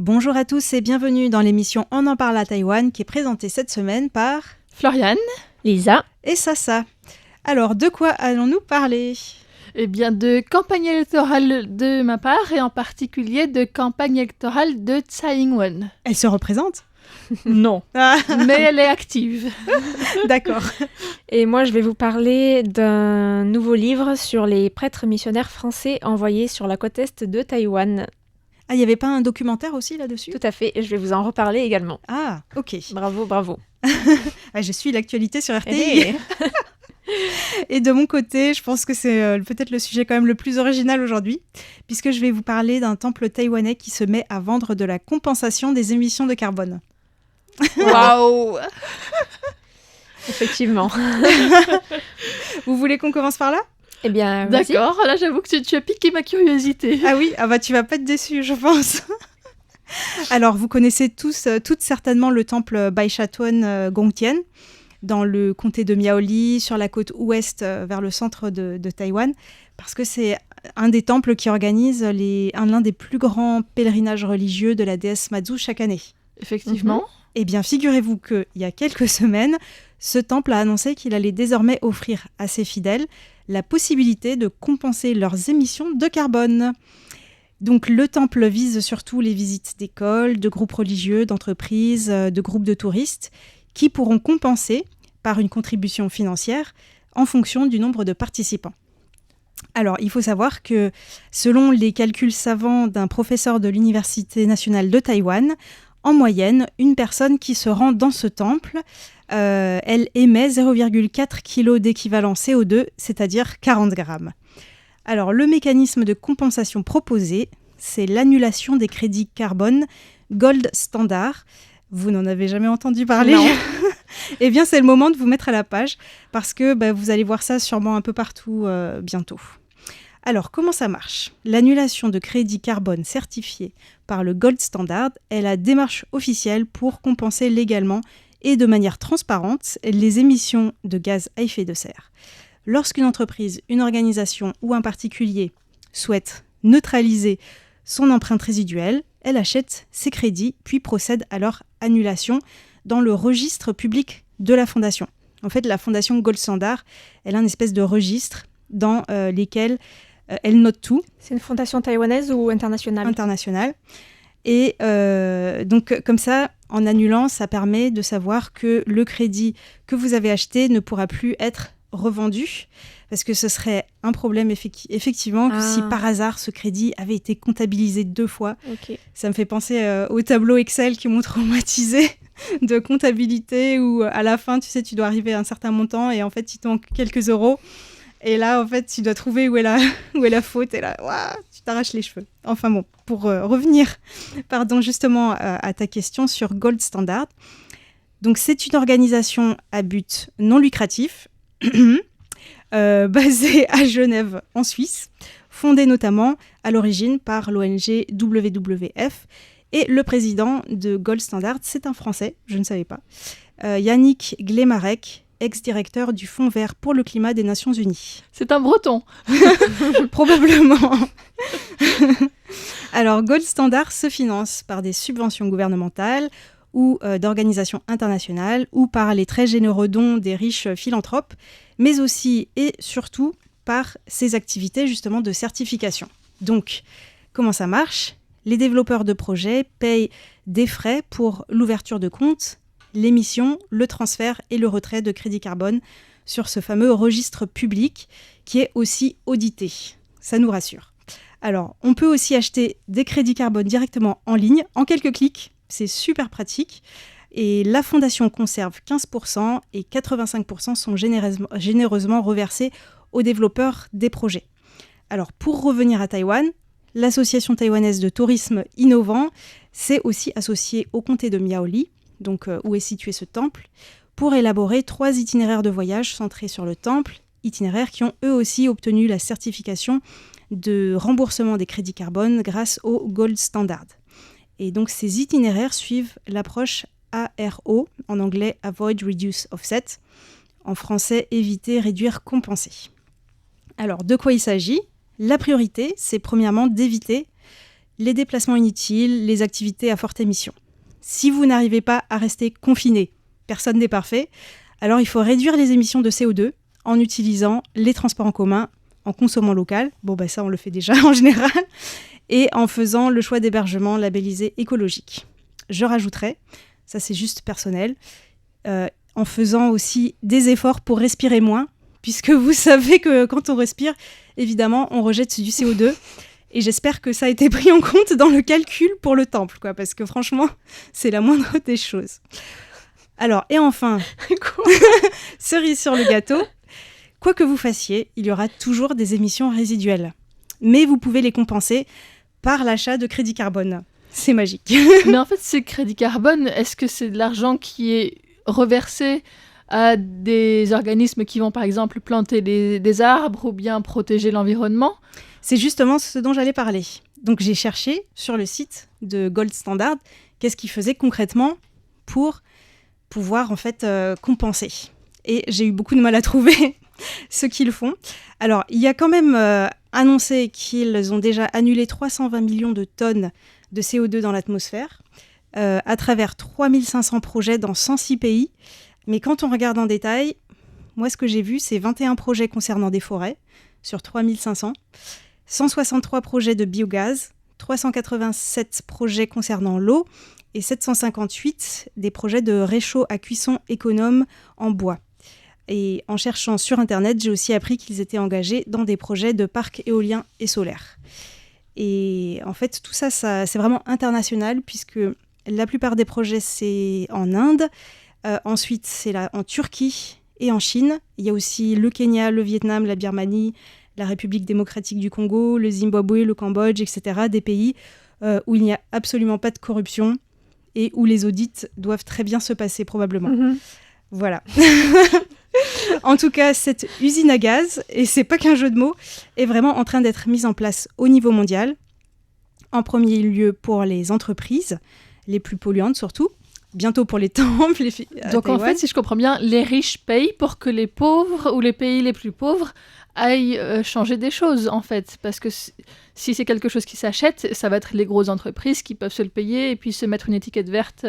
Bonjour à tous et bienvenue dans l'émission On en parle à Taïwan qui est présentée cette semaine par Floriane, Lisa et Sasa. Alors, de quoi allons-nous parler ? Eh bien, de campagne électorale de ma part et en particulier de campagne électorale de Tsai Ing-wen. Elle se représente ? Non, Ah, mais elle est active. d'accord. Et moi je vais vous parler d'un nouveau livre sur les prêtres missionnaires français envoyés sur la côte est de Taïwan. Ah, il n'y avait pas un documentaire aussi là-dessus ? Tout à fait, et je vais vous en reparler également. Ah, ok. Bravo, bravo. Ah, je suis l'actualité sur RTI. Hey. Et de mon côté, je pense que c'est peut-être le sujet quand même le plus original aujourd'hui, puisque je vais vous parler d'un temple taïwanais qui se met à vendre de la compensation des émissions de carbone. Waouh. Effectivement. Vous voulez qu'on commence par là ? Eh bien, vas-y. D'accord, là j'avoue que tu as piqué ma curiosité. Ah oui, ah bah tu vas pas être déçu, je pense. Alors, vous connaissez tous, toutes certainement le temple Baishatun Gongtian, dans le comté de Miaoli, sur la côte ouest, vers le centre de Taïwan, parce que c'est un des temples qui organise l'un des plus grands pèlerinages religieux de la déesse Matsu chaque année. Effectivement. Eh bien, figurez-vous qu'il y a quelques semaines, ce temple a annoncé qu'il allait désormais offrir à ses fidèles la possibilité de compenser leurs émissions de carbone. Donc, le temple vise surtout les visites d'écoles, de groupes religieux, d'entreprises, de groupes de touristes, qui pourront compenser par une contribution financière en fonction du nombre de participants. Alors, il faut savoir que selon les calculs savants d'un professeur de l'Université nationale de Taïwan, en moyenne, une personne qui se rend dans ce temple, elle émet 0,4 kg d'équivalent CO2, c'est-à-dire 40 grammes. Alors, le mécanisme de compensation proposé, c'est l'annulation des crédits carbone Gold Standard. Vous n'en avez jamais entendu parler ? Non. Eh bien, c'est le moment de vous mettre à la page, parce que vous allez voir ça sûrement un peu partout bientôt. Alors, comment ça marche ? L'annulation de crédits carbone certifiés par le Gold Standard est la démarche officielle pour compenser légalement et de manière transparente les émissions de gaz à effet de serre. Lorsqu'une entreprise, une organisation ou un particulier souhaite neutraliser son empreinte résiduelle, elle achète ses crédits puis procède à leur annulation dans le registre public de la fondation. En fait, la fondation Gold Standard, elle a une espèce de registre dans lesquels elle note tout. C'est une fondation taïwanaise ou internationale ? International. Et donc, comme ça, en annulant, ça permet de savoir que le crédit que vous avez acheté ne pourra plus être revendu, parce que ce serait un problème effectivement que si par hasard ce crédit avait été comptabilisé 2 fois. Ok. Ça me fait penser au tableau Excel qui m'ont traumatisé de comptabilité où à la fin, tu sais, tu dois arriver à un certain montant et en fait, il te manque quelques euros. Et là, en fait, tu dois trouver où est la faute. Et là, ouah, tu t'arraches les cheveux. Enfin bon, pour revenir justement à ta question sur Gold Standard. Donc, c'est une organisation à but non lucratif basée à Genève, en Suisse, fondée notamment à l'origine par l'ONG WWF. Et le président de Gold Standard, c'est un Français, je ne savais pas, Yannick Glemarek, ex-directeur du Fonds vert pour le climat des Nations Unies. C'est un breton. Probablement. Alors, Gold Standard se finance par des subventions gouvernementales ou d'organisations internationales ou par les très généreux dons des riches philanthropes, mais aussi et surtout par ses activités justement de certification. Donc, comment ça marche ? Les développeurs de projets payent des frais pour l'ouverture de comptes, l'émission, le transfert et le retrait de crédits carbone sur ce fameux registre public qui est aussi audité. Ça nous rassure. Alors, on peut aussi acheter des crédits carbone directement en ligne, en quelques clics. C'est super pratique. Et la fondation conserve 15% et 85% sont généreusement reversés aux développeurs des projets. Alors, pour revenir à Taïwan, l'Association taïwanaise de tourisme innovant s'est aussi associée au comté de Miaoli, donc où est situé ce temple, pour élaborer 3 itinéraires de voyage centrés sur le temple, itinéraires qui ont eux aussi obtenu la certification de remboursement des crédits carbone grâce au Gold Standard. Et donc ces itinéraires suivent l'approche ARO, en anglais Avoid, Reduce, Offset, en français éviter, réduire, compenser. Alors de quoi il s'agit ? La priorité, c'est premièrement d'éviter les déplacements inutiles, les activités à forte émission. Si vous n'arrivez pas à rester confiné, personne n'est parfait, alors il faut réduire les émissions de CO2 en utilisant les transports en commun, en consommant local, ça on le fait déjà en général, et en faisant le choix d'hébergement labellisé écologique. Je rajouterais, ça c'est juste personnel, en faisant aussi des efforts pour respirer moins, puisque vous savez que quand on respire, évidemment, on rejette du CO2. Et j'espère que ça a été pris en compte dans le calcul pour le temple, parce que franchement, c'est la moindre des choses. Alors, et enfin, cerise sur le gâteau, quoi que vous fassiez, il y aura toujours des émissions résiduelles. Mais vous pouvez les compenser par l'achat de crédit carbone. C'est magique. Mais en fait, ce crédit carbone, est-ce que c'est de l'argent qui est reversé à des organismes qui vont par exemple planter des arbres ou bien protéger l'environnement? C'est justement ce dont j'allais parler. Donc j'ai cherché sur le site de Gold Standard qu'est-ce qu'ils faisaient concrètement pour pouvoir en fait compenser. Et j'ai eu beaucoup de mal à trouver ce qu'ils font. Alors il y a quand même annoncé qu'ils ont déjà annulé 320 millions de tonnes de CO2 dans l'atmosphère à travers 3500 projets dans 106 pays. Mais quand on regarde en détail, moi, ce que j'ai vu, c'est 21 projets concernant des forêts sur 3500, 163 projets de biogaz, 387 projets concernant l'eau et 758 des projets de réchaud à cuisson économe en bois. Et en cherchant sur Internet, j'ai aussi appris qu'ils étaient engagés dans des projets de parcs éoliens et solaires. Et en fait, tout ça, c'est vraiment international puisque la plupart des projets, c'est en Inde. Ensuite, c'est là en Turquie et en Chine. Il y a aussi le Kenya, le Vietnam, la Birmanie, la République démocratique du Congo, le Zimbabwe, le Cambodge, etc. Des pays où il n'y a absolument pas de corruption et où les audits doivent très bien se passer probablement. Mmh. Voilà. En tout cas, cette usine à gaz, et c'est pas qu'un jeu de mots, est vraiment en train d'être mise en place au niveau mondial. En premier lieu pour les entreprises, les plus polluantes surtout. Bientôt pour les temples. Donc en fait, si je comprends bien, les riches payent pour que les pauvres ou les pays les plus pauvres aillent changer des choses en fait. Parce que si c'est quelque chose qui s'achète, ça va être les grosses entreprises qui peuvent se le payer et puis se mettre une étiquette verte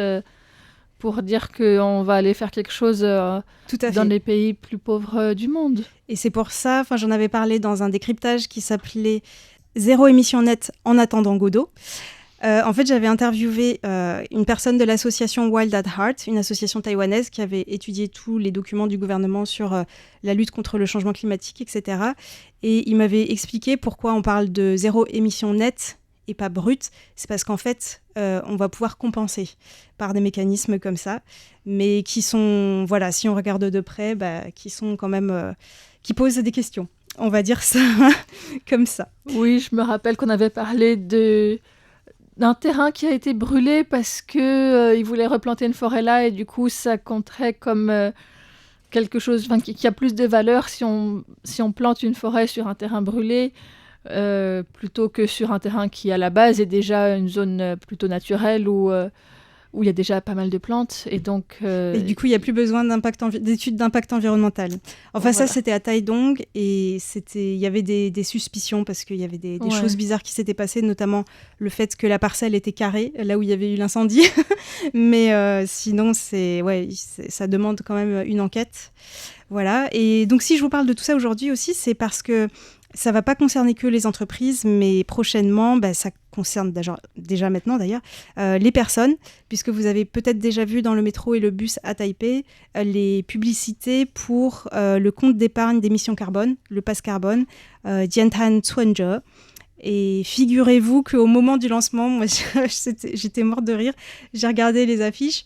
pour dire qu'on va aller faire quelque chose dans les pays plus pauvres du monde. Et c'est pour ça, j'en avais parlé dans un décryptage qui s'appelait « Zéro émission nette en attendant Godot ». En fait, j'avais interviewé une personne de l'association Wild at Heart, une association taïwanaise qui avait étudié tous les documents du gouvernement sur la lutte contre le changement climatique, etc. Et il m'avait expliqué pourquoi on parle de zéro émission nette et pas brute. C'est parce qu'en fait, on va pouvoir compenser par des mécanismes comme ça, mais qui sont, voilà, si on regarde de près, qui sont quand même, qui posent des questions. On va dire ça comme ça. Oui, je me rappelle qu'on avait parlé d'un terrain qui a été brûlé parce qu'ils voulaient replanter une forêt là et du coup ça compterait comme quelque chose qui a plus de valeur si on plante une forêt sur un terrain brûlé plutôt que sur un terrain qui à la base est déjà une zone plutôt naturelle où il y a déjà pas mal de plantes et donc... Et du coup, il n'y a plus besoin d'études d'impact environnemental. Enfin, voilà. Ça, c'était à Taidong et il y avait des suspicions parce qu'il y avait des choses bizarres qui s'étaient passées, notamment le fait que la parcelle était carrée, là où il y avait eu l'incendie. Mais sinon, ça demande quand même une enquête. Voilà. Et donc, si je vous parle de tout ça aujourd'hui aussi, c'est parce que ça ne va pas concerner que les entreprises, mais prochainement, ça concerne déjà maintenant d'ailleurs, les personnes, puisque vous avez peut-être déjà vu dans le métro et le bus à Taipei les publicités pour le compte d'épargne d'émissions carbone, le pass carbone, Jiantan Cuanzhe. Et figurez-vous qu'au moment du lancement, moi, j'étais morte de rire, j'ai regardé les affiches,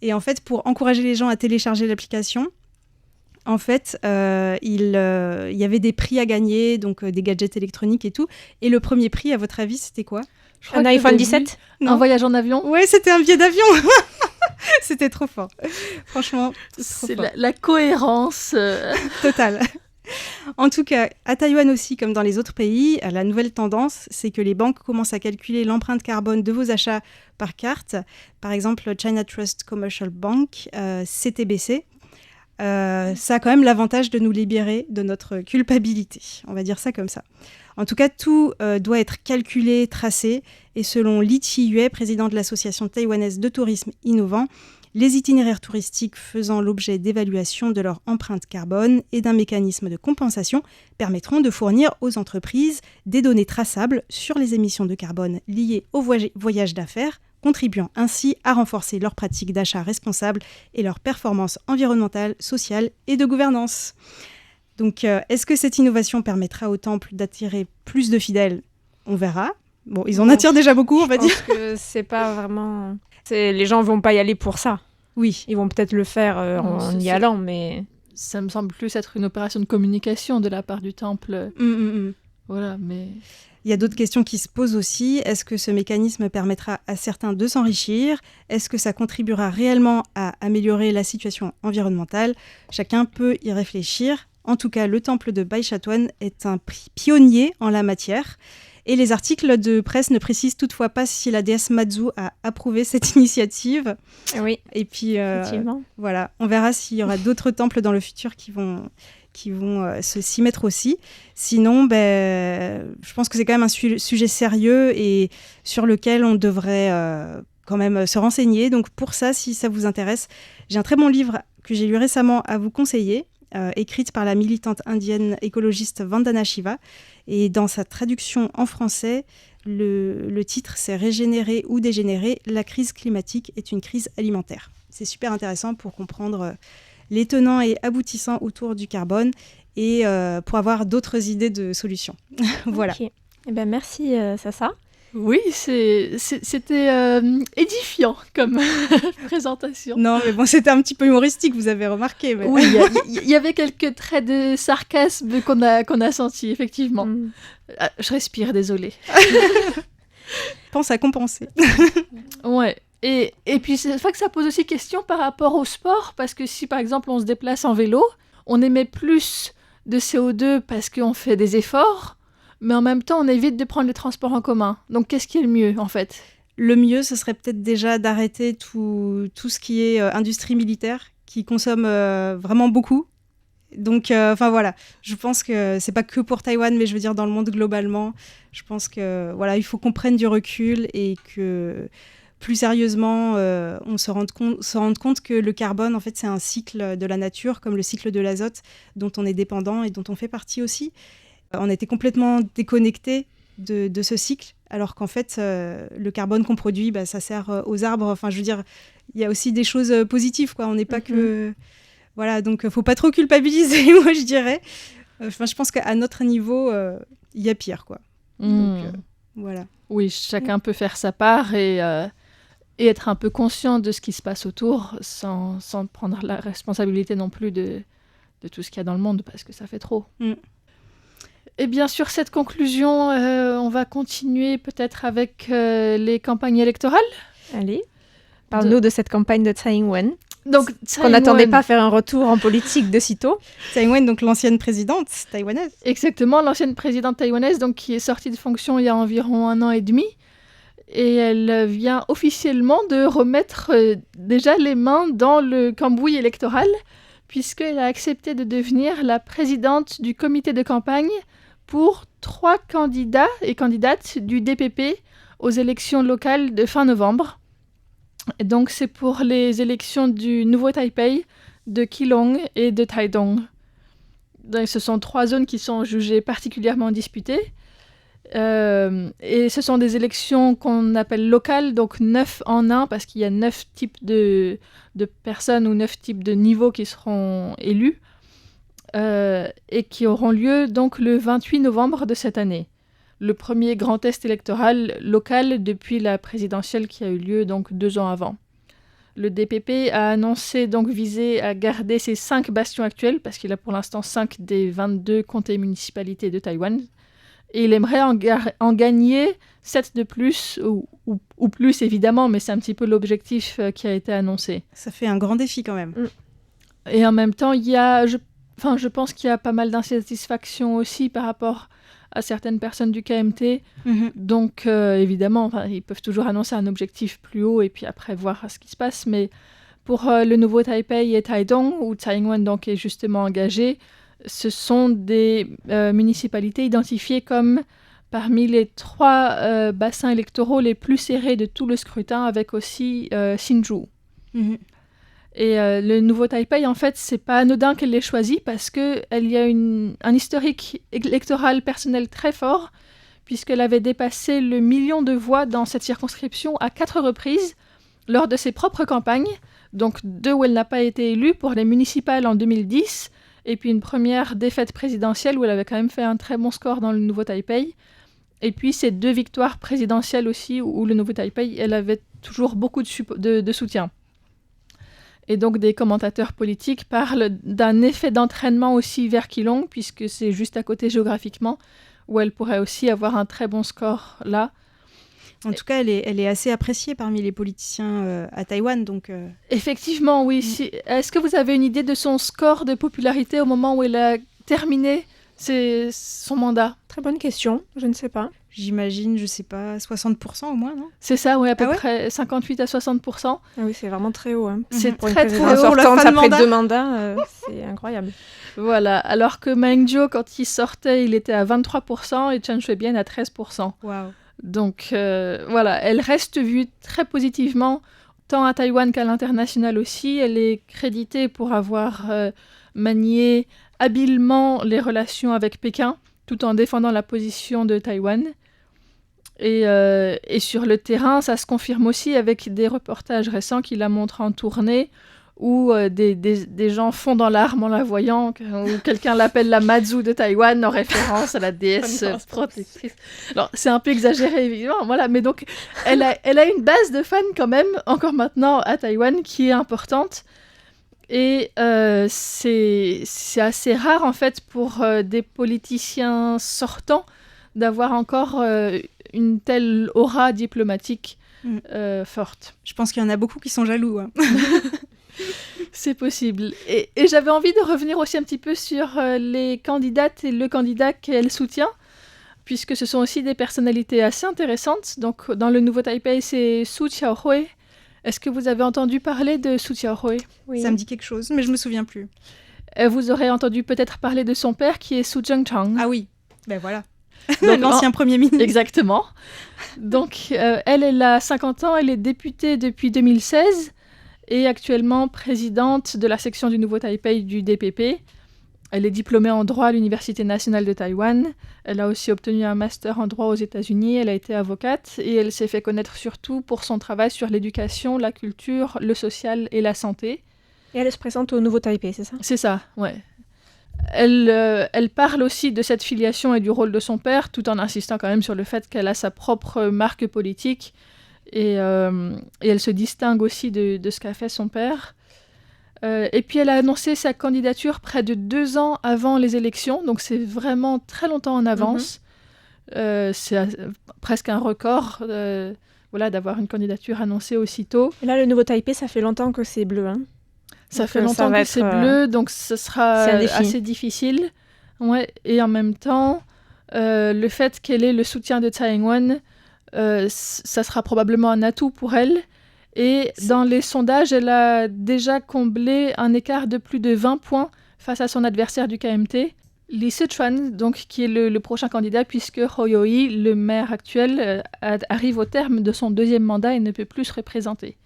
et en fait, pour encourager les gens à télécharger l'application, en fait, il y avait des prix à gagner, donc des gadgets électroniques et tout. Et le premier prix, à votre avis, c'était quoi ? Un iPhone 17 ? Un voyage en avion ? Ouais, c'était un billet d'avion. C'était trop fort. Franchement, c'est la cohérence totale. En tout cas, à Taïwan aussi, comme dans les autres pays, la nouvelle tendance, c'est que les banques commencent à calculer l'empreinte carbone de vos achats par carte. Par exemple, China Trust Commercial Bank, CTBC, ça a quand même l'avantage de nous libérer de notre culpabilité. On va dire ça comme ça. En tout cas, tout doit être calculé, tracé. Et selon Li Qiyue, président de l'association taïwanaise de tourisme innovant, les itinéraires touristiques faisant l'objet d'évaluation de leur empreinte carbone et d'un mécanisme de compensation permettront de fournir aux entreprises des données traçables sur les émissions de carbone liées au voyage d'affaires, contribuant ainsi à renforcer leurs pratiques d'achat responsables et leurs performances environnementales, sociales et de gouvernance. Donc, est-ce que cette innovation permettra au temple d'attirer plus de fidèles ? On verra. Bon, ils en attirent déjà beaucoup, on va dire. Je pense que c'est pas vraiment... Les gens vont pas y aller pour ça. Oui. Ils vont peut-être le faire en y allant, mais... Ça me semble plus être une opération de communication de la part du temple. Voilà, mais... Il y a d'autres questions qui se posent aussi. Est-ce que ce mécanisme permettra à certains de s'enrichir ? Est-ce que ça contribuera réellement à améliorer la situation environnementale ? Chacun peut y réfléchir. En tout cas, le temple de Baishatouan est un pionnier en la matière. Et les articles de presse ne précisent toutefois pas si la déesse Matsu a approuvé cette initiative. Oui, et puis, effectivement. Voilà, on verra s'il y aura d'autres temples dans le futur qui vont s'y mettre aussi. Sinon, je pense que c'est quand même un sujet sérieux et sur lequel on devrait quand même se renseigner. Donc pour ça, si ça vous intéresse, j'ai un très bon livre que j'ai lu récemment à vous conseiller, écrite par la militante indienne écologiste Vandana Shiva. Et dans sa traduction en français, le titre, c'est « Régénérer ou dégénérer, la crise climatique est une crise alimentaire ». C'est super intéressant pour comprendre les tenants et aboutissants autour du carbone et pour avoir d'autres idées de solutions. Voilà. Okay. Eh ben, merci, Sasa. Oui, c'était édifiant comme présentation. Non, mais bon, c'était un petit peu humoristique, vous avez remarqué. Mais... Oui, il y avait quelques traits de sarcasme qu'on a sentis, effectivement. Je respire, désolée. Pense à compenser. Ouais. Et puis, c'est vrai que ça pose aussi question par rapport au sport, parce que si, par exemple, on se déplace en vélo, on émet plus de CO2 parce qu'on fait des efforts, mais en même temps, on évite de prendre les transports en commun. Donc, qu'est-ce qui est le mieux, en fait ? Le mieux, ce serait peut-être déjà d'arrêter tout ce qui est industrie militaire, qui consomme vraiment beaucoup. Donc, voilà, je pense que c'est pas que pour Taïwan, mais je veux dire dans le monde globalement. Je pense que voilà, il faut qu'on prenne du recul et que plus sérieusement, on se rende compte que le carbone, en fait, c'est un cycle de la nature, comme le cycle de l'azote, dont on est dépendant et dont on fait partie aussi. On a été complètement déconnectés de ce cycle, alors qu'en fait, le carbone qu'on produit, ça sert aux arbres. Enfin, je veux dire, il y a aussi des choses positives, quoi. On n'est pas que... Voilà, donc faut pas trop culpabiliser, moi, je dirais. Je pense qu'à notre niveau, il y a pire, quoi. Donc, voilà. Oui, chacun peut faire sa part et être un peu conscient de ce qui se passe autour sans prendre la responsabilité non plus de tout ce qu'il y a dans le monde, parce que ça fait trop. Et bien, sur cette conclusion, on va continuer peut-être avec les campagnes électorales. Allez, parle-nous de cette campagne de Tsai Ing-wen. Donc, qu'on n'attendait pas faire un retour en politique de sitôt. Tsai Ing-wen, donc l'ancienne présidente taïwanaise. Exactement, l'ancienne présidente taïwanaise, donc, qui est sortie de fonction il y a environ 1 an et demi. Et elle vient officiellement de remettre déjà les mains dans le cambouis électoral, puisqu'elle a accepté de devenir la présidente du comité de campagne pour 3 candidats et candidates du DPP aux élections locales de fin novembre. Et donc, c'est pour les élections du Nouveau Taipei, de Keelung et de Taidong. Donc, ce sont 3 zones qui sont jugées particulièrement disputées. Et ce sont des élections qu'on appelle locales, donc 9 en 1, parce qu'il y a 9 types de personnes ou 9 types de niveaux qui seront élus et qui auront lieu donc le 28 novembre de cette année. Le premier grand test électoral local depuis la présidentielle qui a eu lieu donc 2 ans avant. Le DPP a annoncé donc viser à garder ses 5 bastions actuels, parce qu'il a pour l'instant 5 des 22 comtés municipalités de Taïwan. Et il aimerait en gagner 7 de plus, ou plus évidemment, mais c'est un petit peu l'objectif qui a été annoncé. Ça fait un grand défi quand même. Et en même temps, je pense qu'il y a pas mal d'insatisfaction aussi par rapport à certaines personnes du KMT. Donc évidemment, ils peuvent toujours annoncer un objectif plus haut et puis après voir ce qui se passe. Mais pour le nouveau Taipei et Taidong, où Tsai Ing-wen donc est justement engagée, ce sont des municipalités identifiées comme parmi les 3 bassins électoraux les plus serrés de tout le scrutin, avec aussi Hsinchu. Mhm. Et le nouveau Taipei, en fait, c'est pas anodin qu'elle l'ait choisi parce qu'elle y a un historique électoral personnel très fort, puisqu'elle avait dépassé le 1 million de voix dans cette circonscription à 4 reprises lors de ses propres campagnes, donc 2 où elle n'a pas été élue, pour les municipales en 2010, et puis une première défaite présidentielle où elle avait quand même fait un très bon score dans le nouveau Taipei. Et puis ces 2 victoires présidentielles aussi, où le nouveau Taipei, elle avait toujours beaucoup de soutien. Et donc des commentateurs politiques parlent d'un effet d'entraînement aussi vers Keelung, puisque c'est juste à côté géographiquement, où elle pourrait aussi avoir un très bon score là. En tout cas, elle est assez appréciée parmi les politiciens à Taïwan. Donc, Effectivement, oui. Est-ce que vous avez une idée de son score de popularité au moment où elle a terminé son mandat? Très bonne question, je ne sais pas. j'imagine, je sais pas, 60% au moins, non? C'est ça, oui, à peu Ah ouais près 58 à 60%. Ah oui, c'est vraiment très haut. Hein. C'est Pour une très présidente très haut. la sortante fin de après mandat. 2 mandats, c'est incroyable. Voilà, alors que Ma Ying-jeou, quand il sortait, il était à 23% et Chen Shui-bian à 13%. Waouh. Donc voilà, elle reste vue très positivement, tant à Taïwan qu'à l'international aussi. Elle est créditée pour avoir manié habilement les relations avec Pékin, tout en défendant la position de Taïwan. Et sur le terrain, ça se confirme aussi avec des reportages récents qui la montrent en tournée, où des gens fondent dans larmes en la voyant, où quelqu'un l'appelle la Mazu de Taïwan, en référence à la déesse protectrice. Alors, c'est un peu exagéré, évidemment, voilà, mais donc, elle a une base de fans quand même, encore maintenant, à Taïwan, qui est importante. Et c'est assez rare, en fait, pour des politiciens sortants d'avoir encore une telle aura diplomatique forte. Je pense qu'il y en a beaucoup qui sont jaloux. Hein. C'est possible. Et j'avais envie de revenir aussi un petit peu sur les candidates et le candidat qu'elle soutient, puisque ce sont aussi des personnalités assez intéressantes. Donc, dans le nouveau Taipei, c'est Su Qiaohui. Est-ce que vous avez entendu parler de Su Qiaohui? Oui. Ça me dit quelque chose, mais je me souviens plus. Vous aurez entendu peut-être parler de son père, qui est Su Zhengchang. Ah oui, ben voilà. Donc, L'ancien Premier ministre. Exactement. Donc, elle a 50 ans, elle est députée depuis 2016 et actuellement présidente de la section du Nouveau Taipei du DPP. Elle est diplômée en droit à l'Université nationale de Taïwan. Elle a aussi obtenu un master en droit aux États-Unis. Elle a été avocate et elle s'est fait connaître surtout pour son travail sur l'éducation, la culture, le social et la santé. Et elle se présente au Nouveau Taipei, c'est ça? C'est ça, ouais. Elle parle aussi de cette filiation et du rôle de son père, tout en insistant quand même sur le fait qu'elle a sa propre marque politique. Et elle se distingue aussi de ce qu'a fait son père. Et puis elle a annoncé sa candidature près de 2 ans avant les élections, donc c'est vraiment très longtemps en avance. C'est presque un record d'avoir une candidature annoncée aussitôt. Et là, le Nouveau Taipei, ça fait longtemps que c'est bleu. Hein. Ça donc, fait longtemps que c'est bleu, donc ce sera assez difficile. Ouais. Et en même temps, le fait qu'elle ait le soutien de Tsai Ing-wen, ça sera probablement un atout pour elle. Et dans les sondages, elle a déjà comblé un écart de plus de 20 points face à son adversaire du KMT, Lee Sichuan, donc, qui est le prochain candidat, puisque Hou Yu-ih, le maire actuel, arrive au terme de son 2e mandat et ne peut plus se représenter.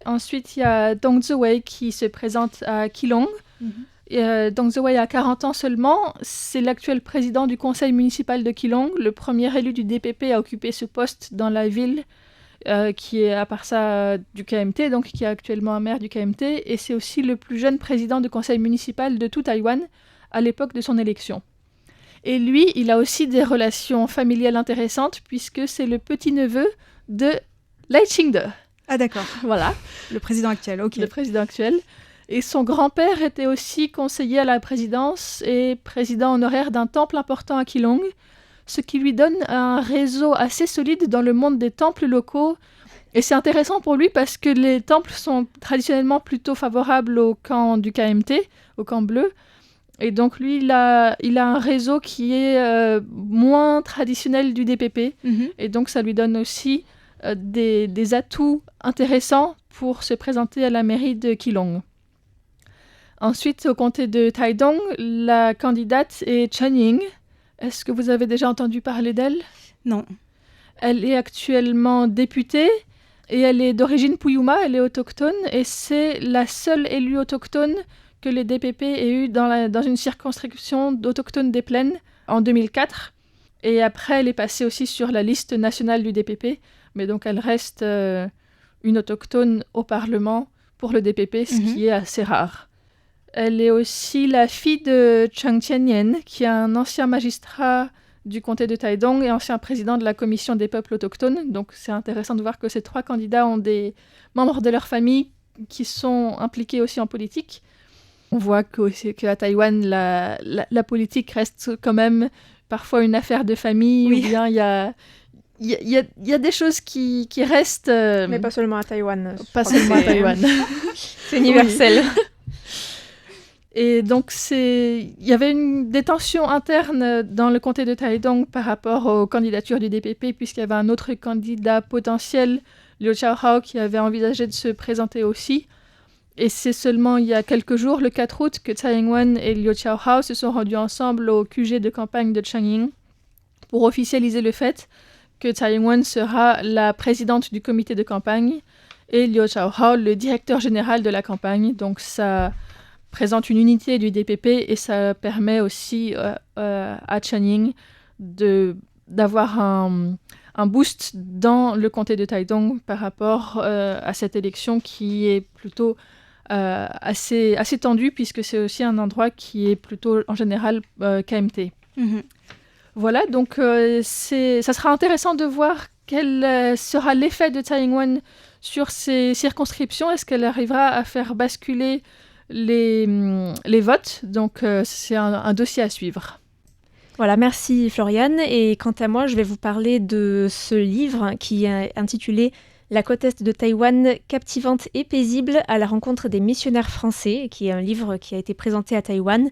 Ensuite, il y a Dong Ziwei qui se présente à Keelung. Dong Ziwei a 40 ans seulement. C'est l'actuel président du conseil municipal de Keelung, le premier élu du DPP à occuper ce poste dans la ville, qui est à part ça du KMT, donc qui est actuellement un maire du KMT, et c'est aussi le plus jeune président du conseil municipal de tout Taïwan à l'époque de son élection. Et lui, il a aussi des relations familiales intéressantes, puisque c'est le petit-neveu de Lai Ching-de. Ah d'accord. Voilà. Le président actuel, ok. Le président actuel. Et son grand-père était aussi conseiller à la présidence et président honoraire d'un temple important à Keelung, ce qui lui donne un réseau assez solide dans le monde des temples locaux. Et c'est intéressant pour lui parce que les temples sont traditionnellement plutôt favorables au camp du KMT, au camp bleu. Et donc lui, il a un réseau qui est moins traditionnel du DPP. Et donc ça lui donne aussi des atouts intéressants pour se présenter à la mairie de Keelung. Ensuite, au comté de Taidong, la candidate est Chen Ying. Est-ce que vous avez déjà entendu parler d'elle ? Non. Elle est actuellement députée et elle est d'origine Puyuma, elle est autochtone et c'est la seule élue autochtone que les DPP aient eue dans une circonscription d'autochtones des plaines en 2004. Et après, elle est passée aussi sur la liste nationale du DPP, mais donc elle reste une autochtone au Parlement pour le DPP, ce qui est assez rare. Elle est aussi la fille de Chang Chien-yen, qui est un ancien magistrat du comté de Taidong et ancien président de la commission des peuples autochtones. Donc c'est intéressant de voir que ces 3 candidats ont des membres de leur famille qui sont impliqués aussi en politique. On voit qu'à Taïwan, la politique reste quand même parfois une affaire de famille, ou bien il y a des choses qui restent... Mais pas seulement à Taïwan. Pas seulement à Taïwan. C'est universel. Et donc, il y avait des tensions internes dans le comté de Taidong par rapport aux candidatures du DPP, puisqu'il y avait un autre candidat potentiel, Liu Xiaohao, qui avait envisagé de se présenter aussi. Et c'est seulement il y a quelques jours, le 4 août, que Tsai Ing-wen et Liu Xiaohao se sont rendus ensemble au QG de campagne de Changning pour officialiser le fait que Tsai Ing-wen sera la présidente du comité de campagne et Liu Xiaohao le directeur général de la campagne. Donc ça présente une unité du DPP et ça permet aussi à Changning d'avoir un boost dans le comté de Taidong par rapport à cette élection qui est plutôt assez tendue, puisque c'est aussi un endroit qui est plutôt en général KMT. Voilà, donc ça sera intéressant de voir quel sera l'effet de Tsai Ing-wen sur ces circonscriptions. Est-ce qu'elle arrivera à faire basculer les votes? Donc c'est un dossier à suivre. Voilà, merci Floriane. Et quant à moi, je vais vous parler de ce livre qui est intitulé « La côte est de Taïwan, captivante et paisible à la rencontre des missionnaires français », qui est un livre qui a été présenté à Taïwan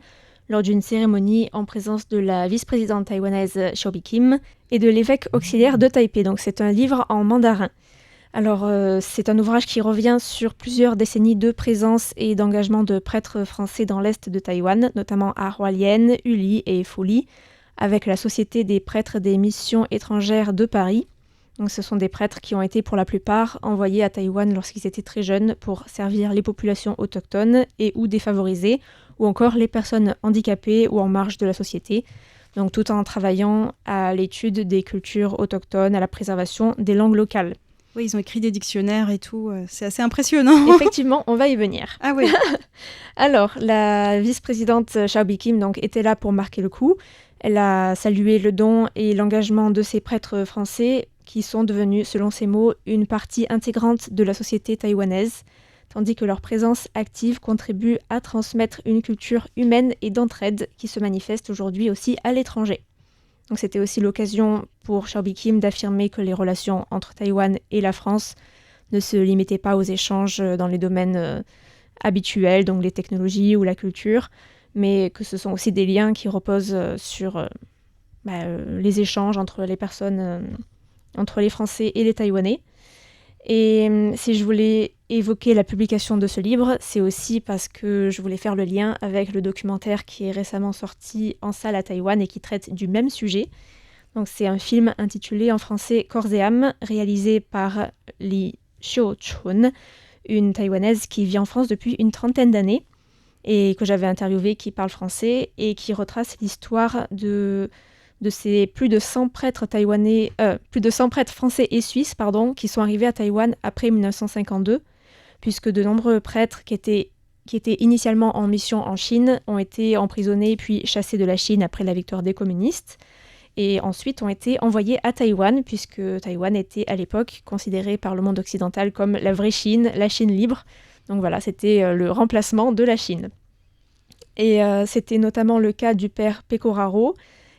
lors d'une cérémonie en présence de la vice-présidente taïwanaise Xiaobi Kim et de l'évêque auxiliaire de Taipei. Donc c'est un livre en mandarin. Alors c'est un ouvrage qui revient sur plusieurs décennies de présence et d'engagement de prêtres français dans l'est de Taïwan, notamment à Hualien, Uli et Fuli, avec la Société des prêtres des missions étrangères de Paris. Donc, ce sont des prêtres qui ont été pour la plupart envoyés à Taïwan lorsqu'ils étaient très jeunes pour servir les populations autochtones et ou défavorisées, ou encore les personnes handicapées ou en marge de la société. Donc tout en travaillant à l'étude des cultures autochtones, à la préservation des langues locales. Oui, ils ont écrit des dictionnaires et tout, c'est assez impressionnant. Effectivement, on va y venir. Ah oui. Alors, la vice-présidente Xiaobi Kim donc, était là pour marquer le coup. Elle a salué le don et l'engagement de ces prêtres français qui sont devenus, selon ses mots, une partie intégrante de la société taïwanaise, tandis que leur présence active contribue à transmettre une culture humaine et d'entraide qui se manifeste aujourd'hui aussi à l'étranger. Donc c'était aussi l'occasion pour Xiaobi Kim d'affirmer que les relations entre Taïwan et la France ne se limitaient pas aux échanges dans les domaines habituels, donc les technologies ou la culture, mais que ce sont aussi des liens qui reposent sur les échanges entre les personnes, entre les Français et les Taïwanais. Et si je voulais évoquer la publication de ce livre, c'est aussi parce que je voulais faire le lien avec le documentaire qui est récemment sorti en salle à Taïwan et qui traite du même sujet. Donc c'est un film intitulé en français Corps et âme, réalisé par Li Xiu-chun, une Taïwanaise qui vit en France depuis une 30aine d'années et que j'avais interviewée, qui parle français et qui retrace l'histoire de ces plus de 100 prêtres français et suisses, qui sont arrivés à Taïwan après 1952, puisque de nombreux prêtres qui étaient initialement en mission en Chine ont été emprisonnés puis chassés de la Chine après la victoire des communistes, et ensuite ont été envoyés à Taïwan, puisque Taïwan était à l'époque considérée par le monde occidental comme la vraie Chine, la Chine libre. Donc voilà, c'était le remplacement de la Chine. Et c'était notamment le cas du père Pecoraro,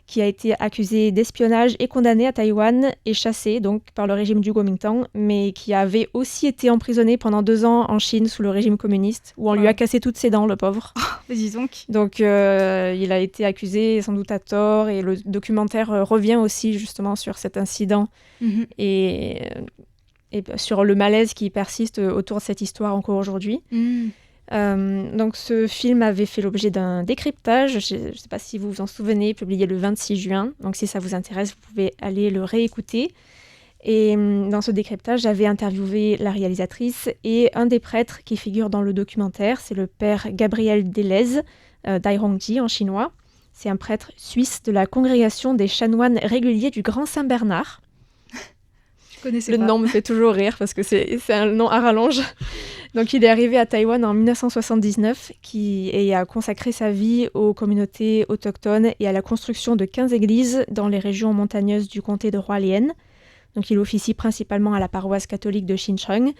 qui a été accusé d'espionnage et condamné à Taïwan et chassé donc par le régime du Kuomintang, mais qui avait aussi été emprisonné pendant 2 ans en Chine sous le régime communiste, où on lui a cassé toutes ses dents, le pauvre. Dis donc. Donc il a été accusé sans doute à tort, et le documentaire revient aussi justement sur cet incident. Et et sur le malaise qui persiste autour de cette histoire encore aujourd'hui. Donc ce film avait fait l'objet d'un décryptage, je ne sais pas si vous vous en souvenez, publié le 26 juin. Donc si ça vous intéresse, vous pouvez aller le réécouter. Et dans ce décryptage, j'avais interviewé la réalisatrice et un des prêtres qui figure dans le documentaire, c'est le père Gabriel Delez, Dai Hongji en chinois. C'est un prêtre suisse de la congrégation des chanoines réguliers du Grand Saint-Bernard. Je connaissais Le pas. nom me fait toujours rire parce que c'est un nom à rallonge. Donc il est arrivé à Taïwan en 1979 et a consacré sa vie aux communautés autochtones et à la construction de 15 églises dans les régions montagneuses du comté de Hualien. Donc il officie principalement à la paroisse catholique de Xincheng,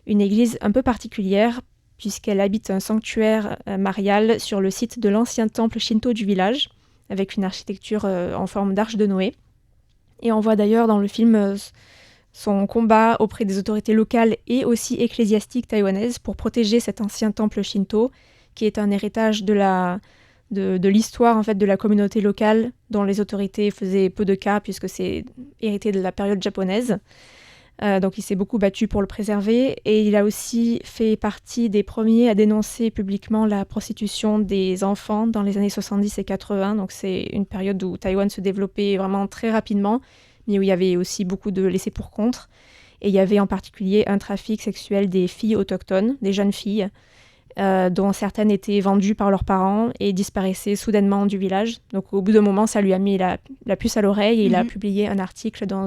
une église un peu particulière puisqu'elle habite un sanctuaire marial sur le site de l'ancien temple shinto du village, avec une architecture en forme d'arche de Noé. Et on voit d'ailleurs dans le film son combat auprès des autorités locales et aussi ecclésiastiques taïwanaises pour protéger cet ancien temple shinto, qui est un héritage de l'histoire en fait, de la communauté locale, dont les autorités faisaient peu de cas, puisque c'est hérité de la période japonaise. Donc il s'est beaucoup battu pour le préserver, et il a aussi fait partie des premiers à dénoncer publiquement la prostitution des enfants dans les années 70 et 80. Donc c'est une période où Taïwan se développait vraiment très rapidement, mais où il y avait aussi beaucoup de laissés pour compte. Et il y avait en particulier un trafic sexuel des filles autochtones, des jeunes filles, dont certaines étaient vendues par leurs parents et disparaissaient soudainement du village. Donc au bout d'un moment, ça lui a mis la puce à l'oreille, et il a publié un article dans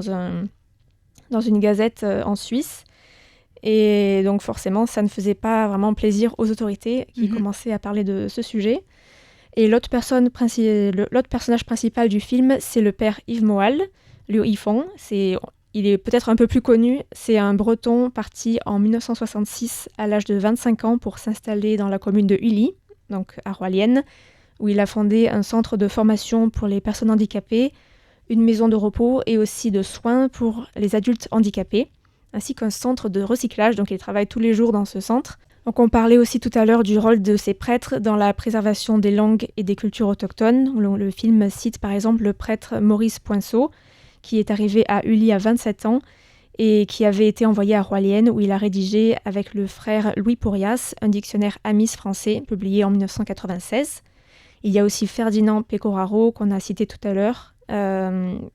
une gazette en Suisse. Et donc forcément, ça ne faisait pas vraiment plaisir aux autorités qui commençaient à parler de ce sujet. Et l'autre personnage principal du film, c'est le père Yves Moal, Liu Yifeng. Il est peut-être un peu plus connu. C'est un Breton parti en 1966 à l'âge de 25 ans pour s'installer dans la commune de Uli, donc à Hualien, où il a fondé un centre de formation pour les personnes handicapées, une maison de repos et aussi de soins pour les adultes handicapés, ainsi qu'un centre de recyclage. Donc il travaille tous les jours dans ce centre. Donc on parlait aussi tout à l'heure du rôle de ces prêtres dans la préservation des langues et des cultures autochtones. Le film cite par exemple le prêtre Maurice Poinceau, qui est arrivé à Uli à 27 ans et qui avait été envoyé à Hualien, où il a rédigé avec le frère Louis Pourrias un dictionnaire Amis français publié en 1996. Il y a aussi Ferdinand Pecoraro, qu'on a cité tout à l'heure,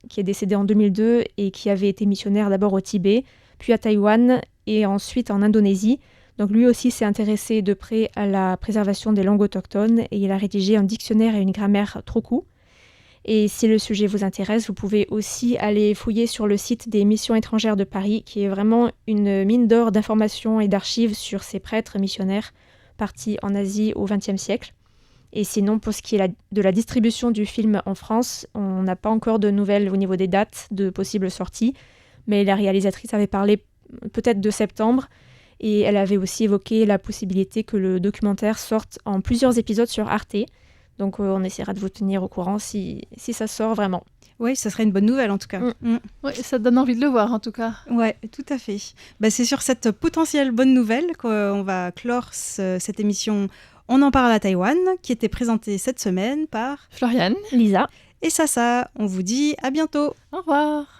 qui est décédé en 2002 et qui avait été missionnaire d'abord au Tibet, puis à Taïwan et ensuite en Indonésie. Donc lui aussi s'est intéressé de près à la préservation des langues autochtones et il a rédigé un dictionnaire et une grammaire Troku. Et si le sujet vous intéresse, vous pouvez aussi aller fouiller sur le site des missions étrangères de Paris, qui est vraiment une mine d'or d'informations et d'archives sur ces prêtres missionnaires partis en Asie au XXe siècle. Et sinon, pour ce qui est de la distribution du film en France, on n'a pas encore de nouvelles au niveau des dates de possibles sorties, mais la réalisatrice avait parlé peut-être de septembre, et elle avait aussi évoqué la possibilité que le documentaire sorte en plusieurs épisodes sur Arte. Donc on essaiera de vous tenir au courant si ça sort vraiment. Oui, ce serait une bonne nouvelle en tout cas. Oui, ça donne envie de le voir en tout cas. Oui, tout à fait. C'est sur cette potentielle bonne nouvelle qu'on va clore cette émission On en parle à Taïwan, qui était présentée cette semaine par Floriane, Lisa et Sasa. On vous dit à bientôt. au revoir.